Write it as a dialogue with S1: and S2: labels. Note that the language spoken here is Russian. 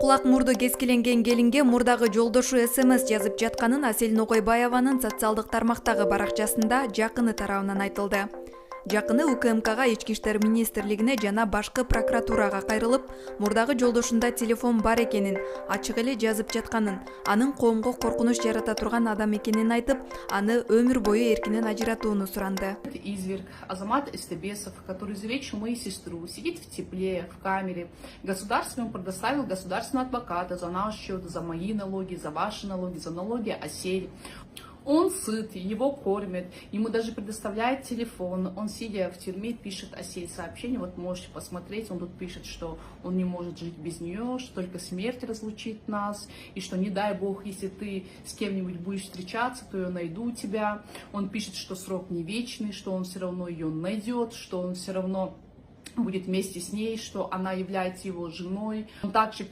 S1: Кулак мурду кескиленген келинге мурдагы жолдошу СМС жазып жатканын Асель Ногойбаеванын социалдык тармактагы баракчасында жакыны тарабынан айтылды. Жакыны УКМКга Ички иштер министрлигине жана башкы прокуратурага кайрылып, мурдагы жолдошунда телефон бар экенин, ачык эле жазып жатканын, анын коомго коркунуч жарата турган адам экенин айтып, аны өмүр бою эркинен ажыратууну суранды.
S2: Изверг Азамат Эстебесов, который изувечил мою сестру, сидит в тепле, в камере. Государство ему предоставил государственного адвоката за наш счет, за мои налоги, за ваши налоги, за налоги Асель. Он сыт, его кормят, ему даже предоставляет телефон. Он, сидя в тюрьме, пишет Асель сообщение, вот можете посмотреть, он тут пишет, что он не может жить без нее, что только смерть разлучит нас, и что не дай бог, если ты с кем-нибудь будешь встречаться, то я найду тебя. Он пишет, что срок не вечный, что он все равно ее найдет, что он все равно будет вместе с ней, что она является его женой. Он также